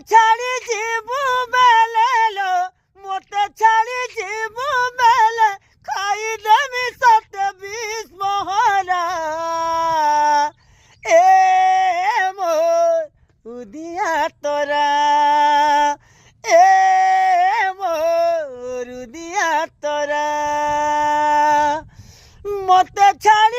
ছাড়ি জীবু বেলে লো মতে ছাড়ি জীবু বেলে খাই দেমি সতে বিষ মহরা এ মোর উদিয়া তোরা এ মোর উদিয়া তোরা মতে ছাড়ি